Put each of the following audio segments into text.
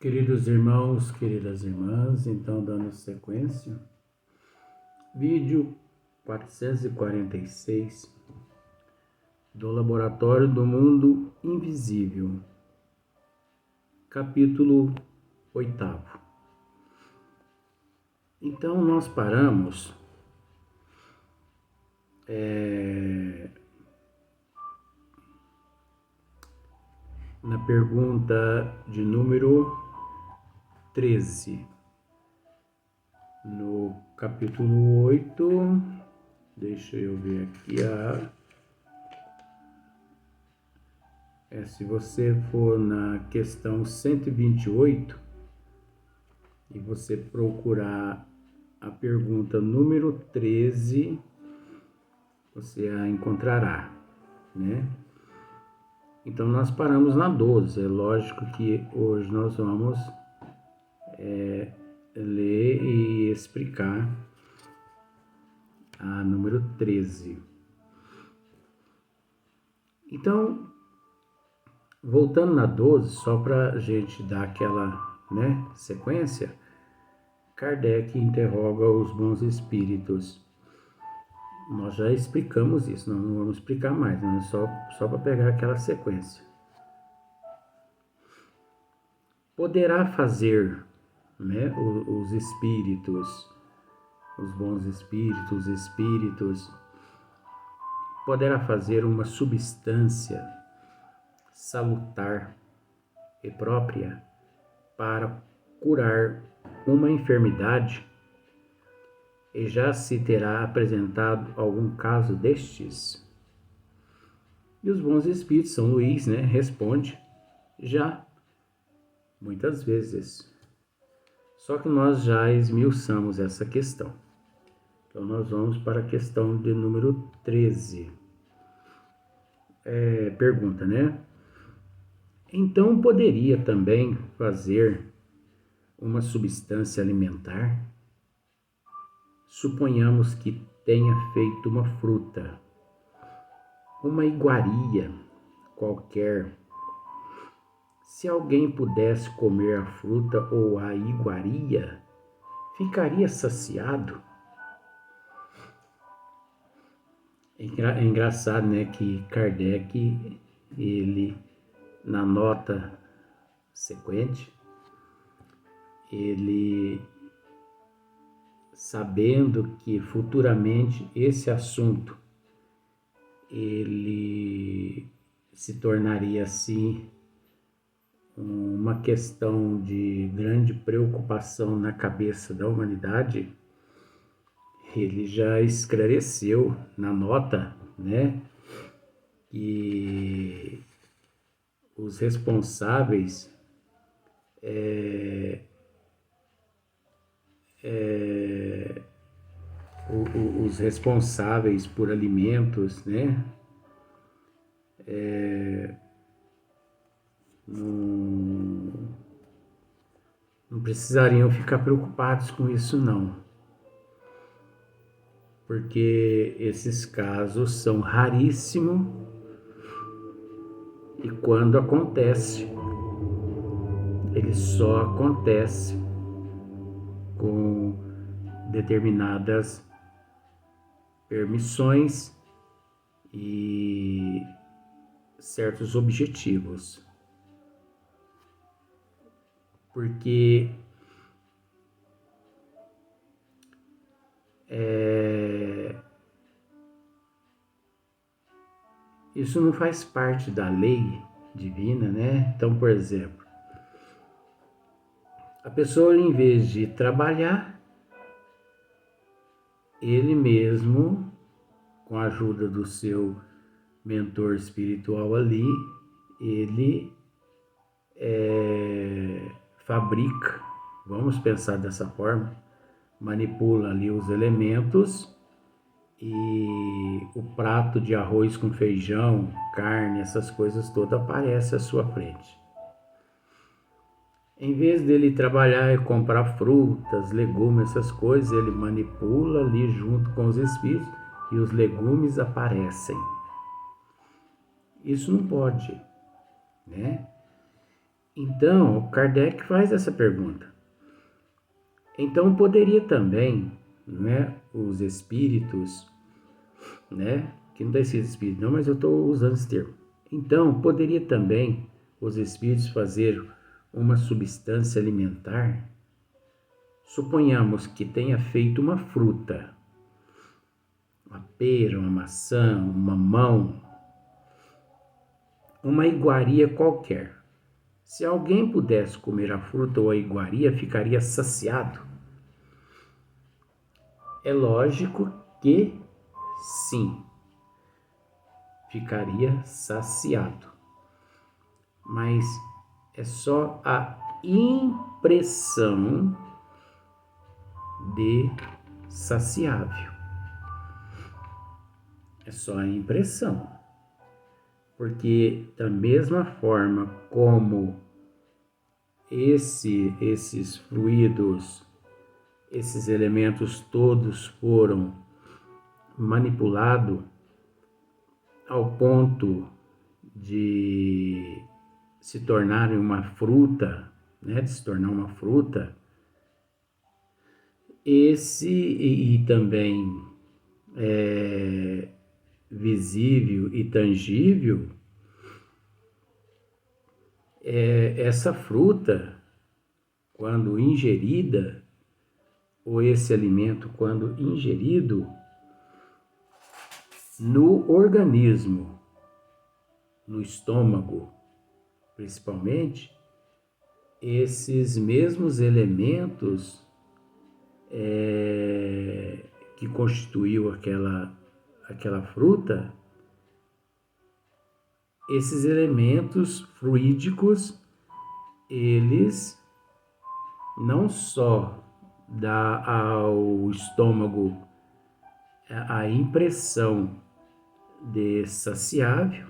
Queridos irmãos, queridas irmãs, então dando sequência, vídeo 446 do Laboratório do Mundo Invisível, capítulo 8º. Então nós paramos na pergunta de número 13, no capítulo 8, deixa eu ver aqui se você for na questão 128 e você procurar a pergunta número 13, você a encontrará, né? Então nós paramos na 12, é lógico que hoje nós vamos ler e explicar a número 13. Então, voltando na 12, só para a gente dar aquela sequência, Kardec interroga os bons espíritos. Nós já explicamos isso, não vamos explicar mais, né? Só para pegar aquela sequência. Poderá fazer os espíritos, os bons espíritos, poderá fazer uma substância salutar e própria para curar uma enfermidade, e já se terá apresentado algum caso destes? E os bons espíritos, São Luís, responde, já, muitas vezes. Só que nós já esmiuçamos essa questão. Então nós vamos para a questão de número 13. Pergunta, Então poderia também fazer uma substância alimentar? Suponhamos que tenha feito uma fruta, uma iguaria qualquer. Se alguém pudesse comer a fruta ou a iguaria, ficaria saciado? É engraçado, que Kardec, ele, na nota sequente, ele, sabendo que futuramente esse assunto, ele se tornaria assim uma questão de grande preocupação na cabeça da humanidade, ele já esclareceu na nota, que os responsáveis os responsáveis por alimentos, não precisariam ficar preocupados com isso não, porque esses casos são raríssimos e quando acontece, ele só acontece com determinadas permissões e certos objetivos. Porque isso não faz parte da lei divina, Então, por exemplo, a pessoa, em vez de trabalhar, ele mesmo, com a ajuda do seu mentor espiritual ali, ele fabrica, vamos pensar dessa forma, manipula ali os elementos e o prato de arroz com feijão, carne, essas coisas todas aparecem à sua frente. Em vez dele trabalhar e comprar frutas, legumes, essas coisas, ele manipula ali junto com os espíritos e os legumes aparecem. Isso não pode, Então, Kardec faz essa pergunta. Então, poderia também, né, os espíritos, né, que não está escrito espírito não, mas eu estou usando esse termo. Então, poderia também os espíritos fazer uma substância alimentar? Suponhamos que tenha feito uma fruta, uma pera, uma maçã, um mamão, uma iguaria qualquer. Se alguém pudesse comer a fruta ou a iguaria, ficaria saciado? É lógico que sim, ficaria saciado. Mas é só a impressão de saciável. É só a impressão. Porque da mesma forma como esses fluidos, esses elementos todos foram manipulados ao ponto de se tornarem uma fruta, né, de se tornar uma fruta, e também visível e tangível, essa fruta, quando ingerida, ou esse alimento, quando ingerido no organismo, no estômago, principalmente, esses mesmos elementos que constituiu aquela fruta, esses elementos fluídicos, eles não só dá ao estômago a impressão de saciável,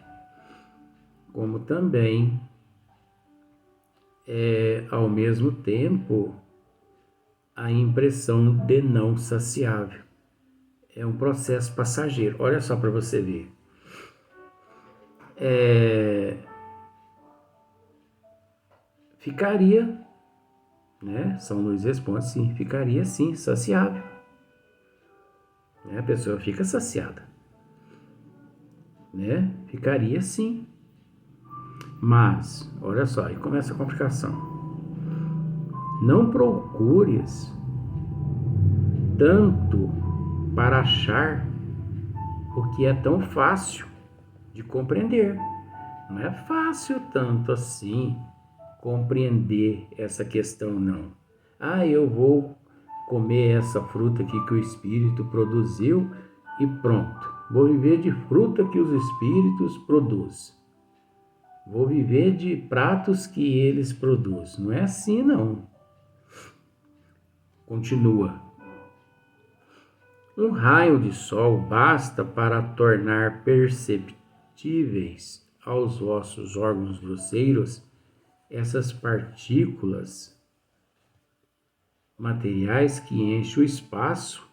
como também, ao mesmo tempo, a impressão de não saciável. É um processo passageiro. Olha só para você ver. Ficaria, né? São Luís responde sim, ficaria sim, saciável. Né? A pessoa fica saciada. Né? Ficaria sim. Mas, olha só, aí começa a complicação. Não procures tanto para achar o que é tão fácil de compreender. Não é fácil tanto assim compreender essa questão, não. Eu vou comer essa fruta aqui que o Espírito produziu e pronto. Vou viver de fruta que os Espíritos produzem. Vou viver de pratos que eles produzem. Não é assim, não. Continua. Um raio de sol basta para tornar perceptíveis aos vossos órgãos grosseiros essas partículas materiais que enchem o espaço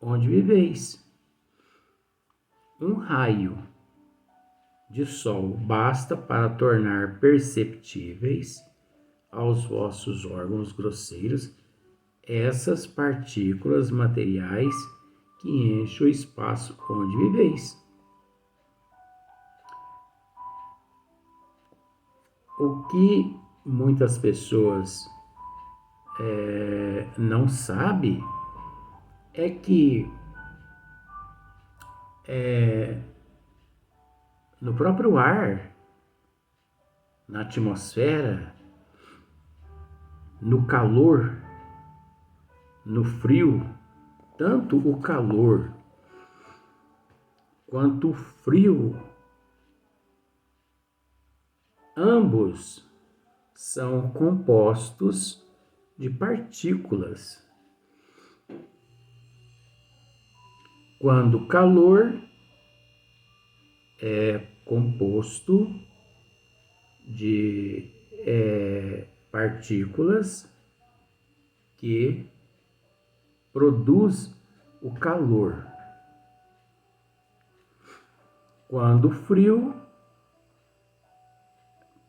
onde viveis. Um raio de sol basta para tornar perceptíveis aos vossos órgãos grosseiros essas partículas materiais que enchem o espaço onde viveis. O que muitas pessoas não sabem é que no próprio ar, na atmosfera, no calor, no frio, tanto o calor quanto o frio, ambos são compostos de partículas. Quando o calor é composto de partículas que produz o calor. Quando o frio,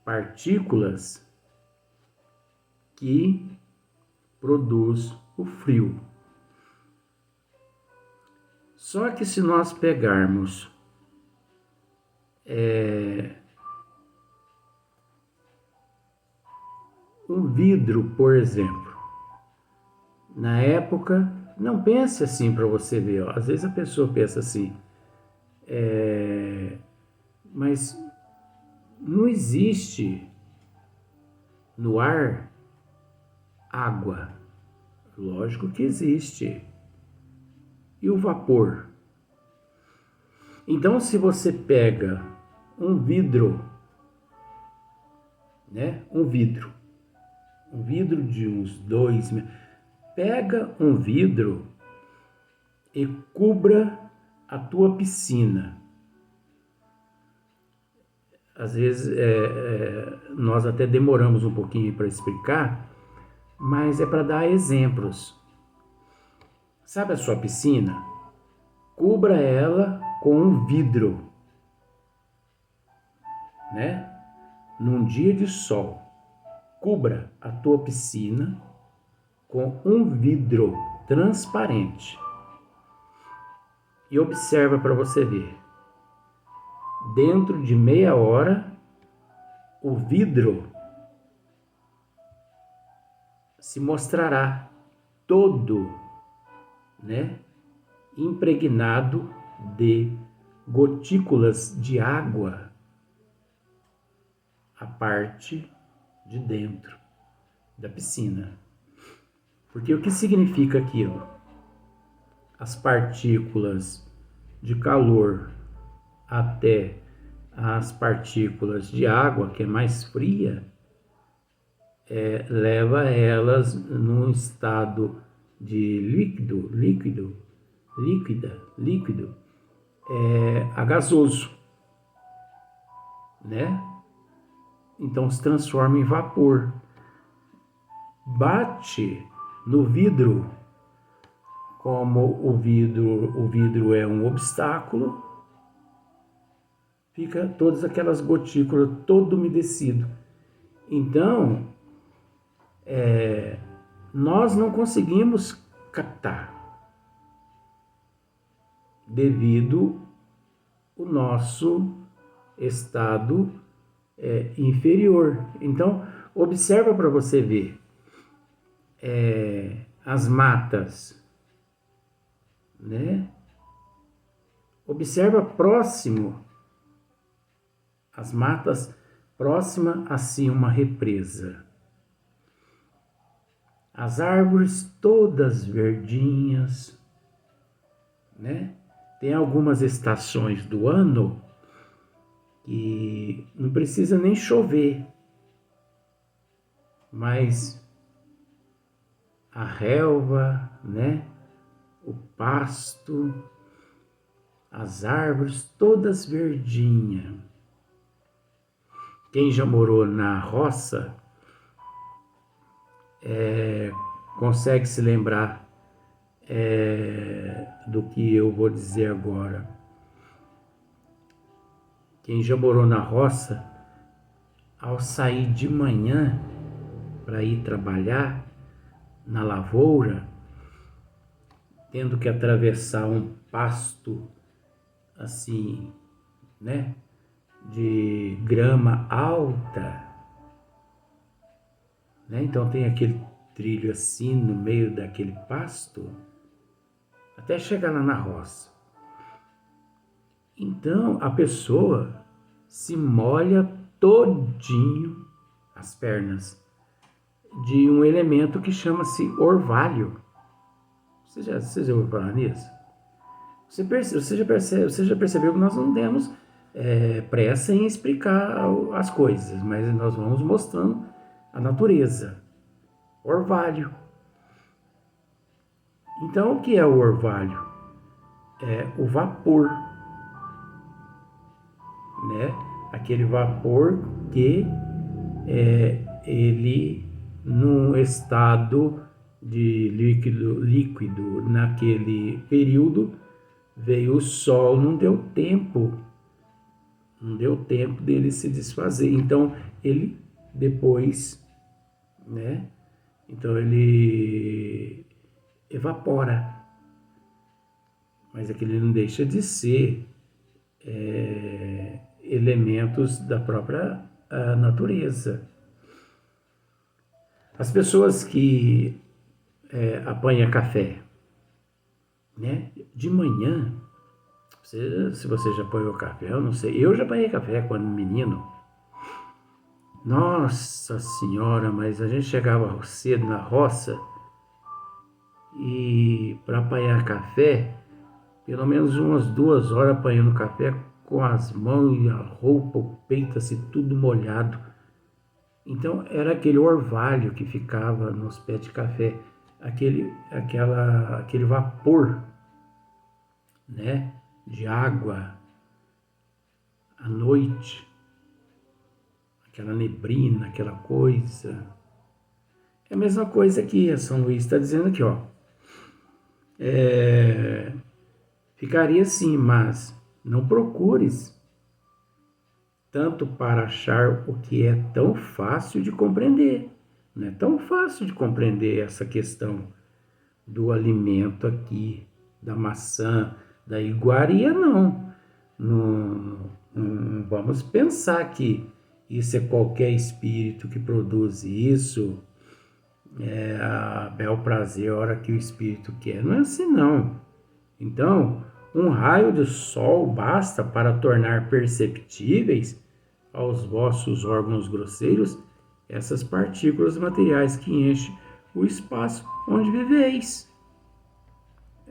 partículas que produz o frio. Só que se nós pegarmos um vidro, por exemplo, na época, não pense assim para você ver, ó. Às vezes a pessoa pensa assim, mas não existe no ar água. Lógico que existe. E o vapor? Então, se você pega um vidro, né? Um vidro de uns 2 metros, pega um vidro e cubra a tua piscina. Às vezes nós até demoramos um pouquinho para explicar, mas é para dar exemplos. Sabe a sua piscina? Cubra ela com um vidro, né? Num dia de sol, cubra a tua piscina com um vidro transparente e observa para você ver. Dentro de meia hora, o vidro se mostrará todo, né, impregnado de gotículas de água, a parte de dentro da piscina. Porque o que significa aquilo? As partículas de calor até as partículas de água, que é mais fria, leva elas num estado de líquido, a gasoso, né? Então se transforma em vapor. Bate no vidro, como o vidro é um obstáculo, fica todas aquelas gotículas, todo umedecido. Então, nós não conseguimos captar devido ao nosso estado inferior. Então, observa para você ver as matas, né? Observa próximo as matas, próxima assim uma represa. As árvores todas verdinhas, né? Tem algumas estações do ano que não precisa nem chover, mas a relva, né? O pasto, as árvores todas verdinhas. Quem já morou na roça consegue se lembrar do que eu vou dizer agora. Quem já morou na roça, ao sair de manhã para ir trabalhar na lavoura, tendo que atravessar um pasto assim, né, de grama alta, né? Então tem aquele trilho assim no meio daquele pasto até chegar lá na roça. Então a pessoa se molha todinho as pernas de um elemento que chama-se orvalho. Você já ouviu falar nisso? Você já percebeu que nós não temos pressa em explicar as coisas, mas nós vamos mostrando a natureza. Orvalho. Então, o que é o orvalho? É o vapor, né? Aquele vapor que ele, num estado de líquido, naquele período, veio o sol, não deu tempo dele se desfazer. Então, ele depois, né, Então ele evapora, mas aquele não deixa de ser elementos da própria natureza. As pessoas que apanham café, né? De manhã, se você já apanhou café, eu não sei. Eu já apanhei café quando menino. Nossa Senhora, mas a gente chegava cedo na roça e para apanhar café, pelo menos umas 2 horas apanhando café com as mãos e a roupa, o peito assim, tudo molhado. Então era aquele orvalho que ficava nos pés de café, aquele vapor, né, de água à noite, aquela neblina, aquela coisa. É a mesma coisa que a São Luís está dizendo aqui, ó. Ficaria assim, mas não procures tanto para achar o que é tão fácil de compreender. Não é tão fácil de compreender essa questão do alimento aqui, da maçã, da iguaria, não. Não vamos pensar que isso é qualquer espírito que produz isso, a bel prazer, a hora que o espírito quer. Não é assim, não. Então, um raio de sol basta para tornar perceptíveis aos vossos órgãos grosseiros essas partículas materiais que enchem o espaço onde viveis.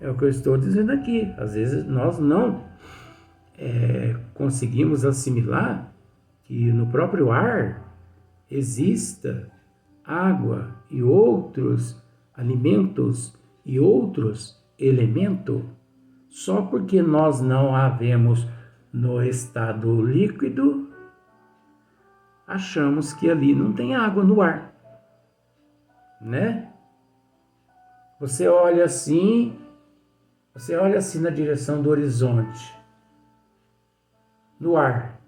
É o que eu estou dizendo aqui. Às vezes nós não conseguimos assimilar que no próprio ar exista água e outros alimentos e outros elementos, só porque nós não a vemos no estado líquido, achamos que ali não tem água no ar, né? Você olha assim na direção do horizonte, no ar,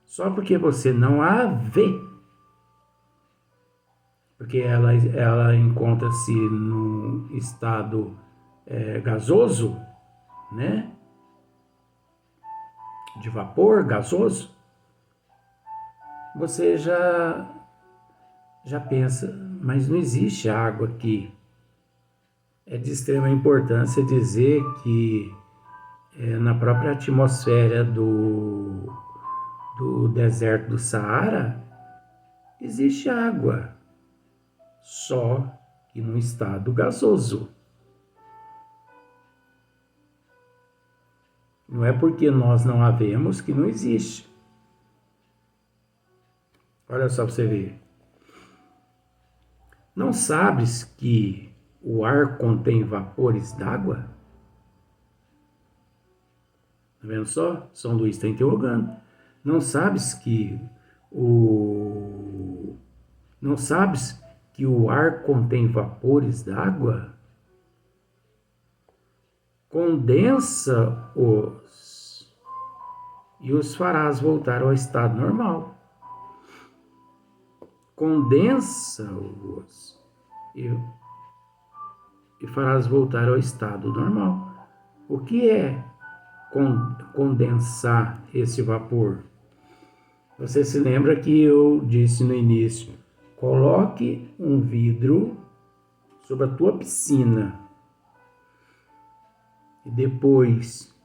só porque você não a vê, porque ela encontra-se no estado gasoso, né? De vapor gasoso, você já pensa, mas não existe água aqui. É de extrema importância dizer que na própria atmosfera do deserto do Saara existe água, só que num estado gasoso. Não é porque nós não a vemos que não existe. Olha só para você ver. Não sabes que o ar contém vapores d'água? Tá vendo só? São Luís está interrogando. Não sabes que o ar contém vapores d'água? Condensa-os e os farás voltar ao estado normal. Condensa-os e farás voltar ao estado normal. O que é condensar esse vapor? Você se lembra que eu disse no início, coloque um vidro sobre a tua piscina e depois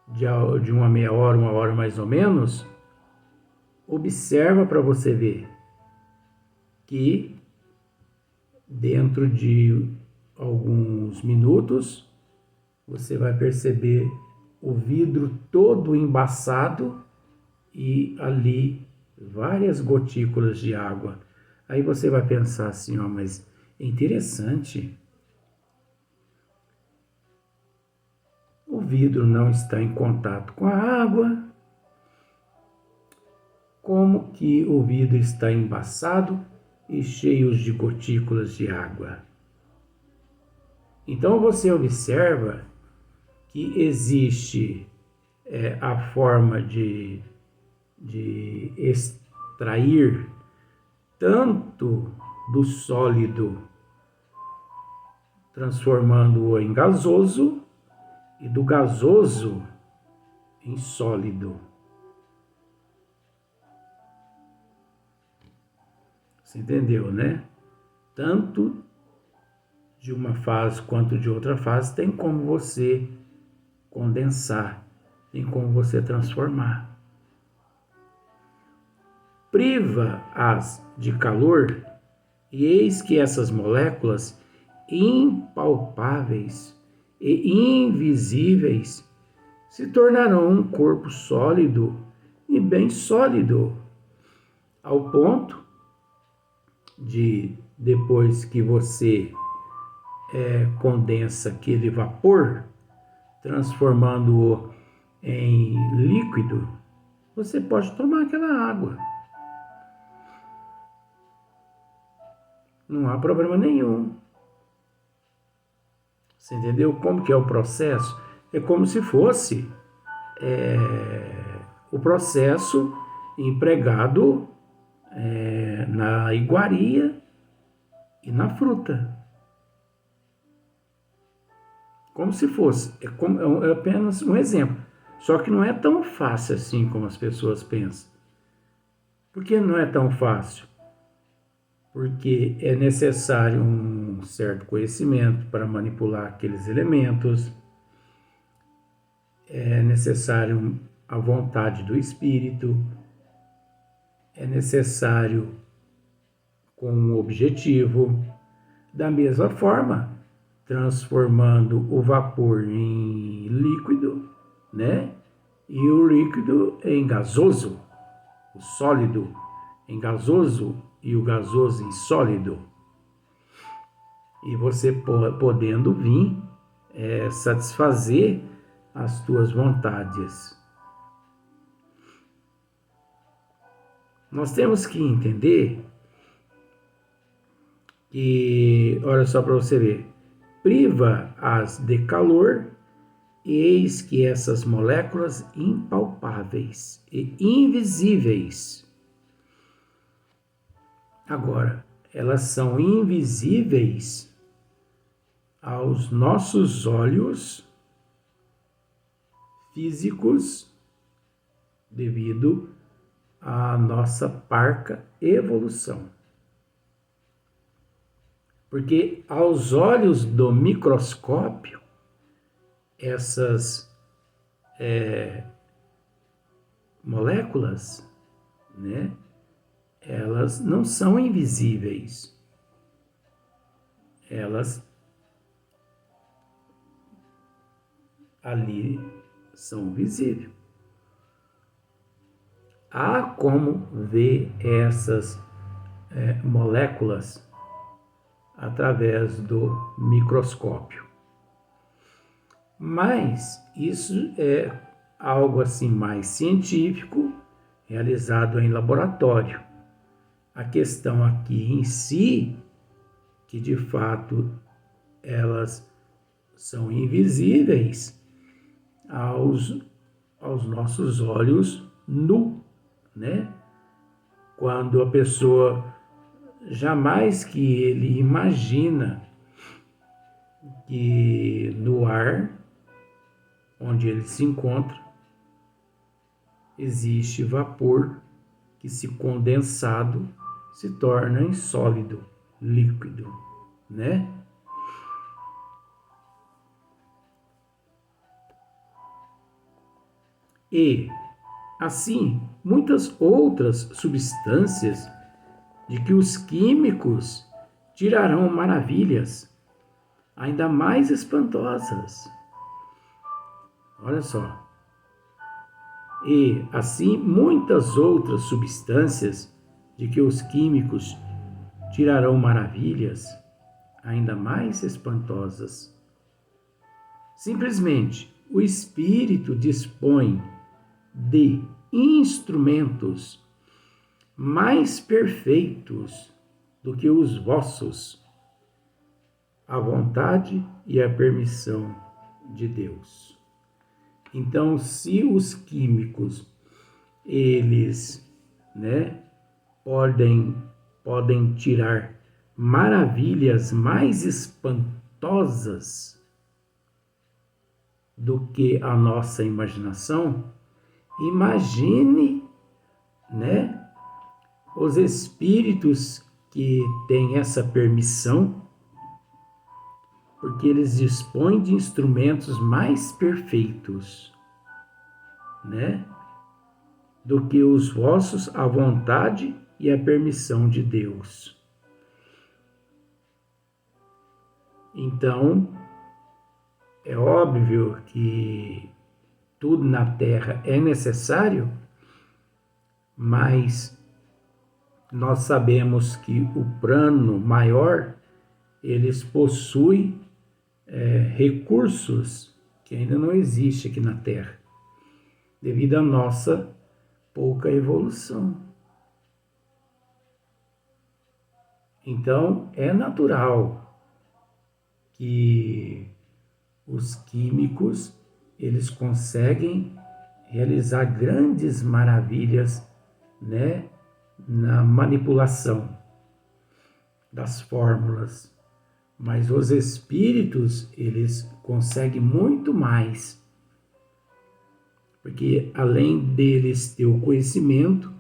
de uma meia hora, 1 hora mais ou menos, observa para você ver que dentro de alguns minutos você vai perceber o vidro todo embaçado e ali várias gotículas de água. Aí você vai pensar assim, ó, mas é interessante. O vidro não está em contato com a água. Como que o vidro está embaçado e cheio de gotículas de água? Então você observa que existe a forma de extrair tanto do sólido, transformando-o em gasoso, e do gasoso em sólido. Você entendeu, né? Tanto de uma fase quanto de outra fase tem como você condensar, tem como você transformar. Priva-as de calor, e eis que essas moléculas impalpáveis e invisíveis se tornarão um corpo sólido e bem sólido, ao ponto de, depois que você condensa aquele vapor, transformando-o em líquido, você pode tomar aquela água. Não há problema nenhum. Você entendeu como que é o processo? É como se fosse o processo empregado na iguaria e na fruta. Como se fosse. É apenas um exemplo. Só que não é tão fácil assim como as pessoas pensam. Por que não é tão fácil? Porque é necessário um certo conhecimento para manipular aqueles elementos, é necessário a vontade do espírito, é necessário com um objetivo. Da mesma forma, transformando o vapor em líquido, né? E o líquido em gasoso, o sólido em gasoso e o gasoso em sólido. E você podendo vir satisfazer as tuas vontades. Nós temos que entender que, olha só para você ver, priva-as de calor, e eis que essas moléculas impalpáveis e invisíveis. Agora, elas são invisíveis aos nossos olhos físicos devido à nossa parca evolução. Porque aos olhos do microscópio, essas moléculas, né, elas não são invisíveis. Elas ali são visíveis. Há como ver essas moléculas através do microscópio. Mas isso é algo assim mais científico, realizado em laboratório. A questão aqui em si, que de fato elas são invisíveis aos nossos olhos nu, né? Quando a pessoa jamais que ele imagina que no ar onde ele se encontra existe vapor que, se condensado, se torna em sólido, líquido, né? E, assim, muitas outras substâncias de que os químicos tirarão maravilhas ainda mais espantosas. Olha só. E, assim, muitas outras substâncias de que os químicos tirarão maravilhas ainda mais espantosas. Simplesmente, o espírito dispõe de instrumentos mais perfeitos do que os vossos, a vontade e a permissão de Deus. Então, se os químicos, eles, né, podem tirar maravilhas mais espantosas do que a nossa imaginação, imagine, né, os espíritos que têm essa permissão, porque eles dispõem de instrumentos mais perfeitos, né, do que os vossos, a vontade e a permissão de Deus. Então, é óbvio que tudo na Terra é necessário, mas nós sabemos que o plano maior, eles possuem recursos que ainda não existem aqui na Terra, devido à nossa pouca evolução. Então, é natural que os químicos, eles conseguem realizar grandes maravilhas, né, na manipulação das fórmulas. Mas os espíritos, eles conseguem muito mais, porque além deles ter o conhecimento,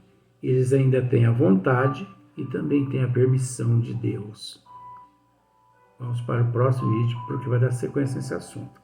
eles ainda têm a vontade e também têm a permissão de Deus. Vamos para o próximo vídeo, porque vai dar sequência nesse assunto.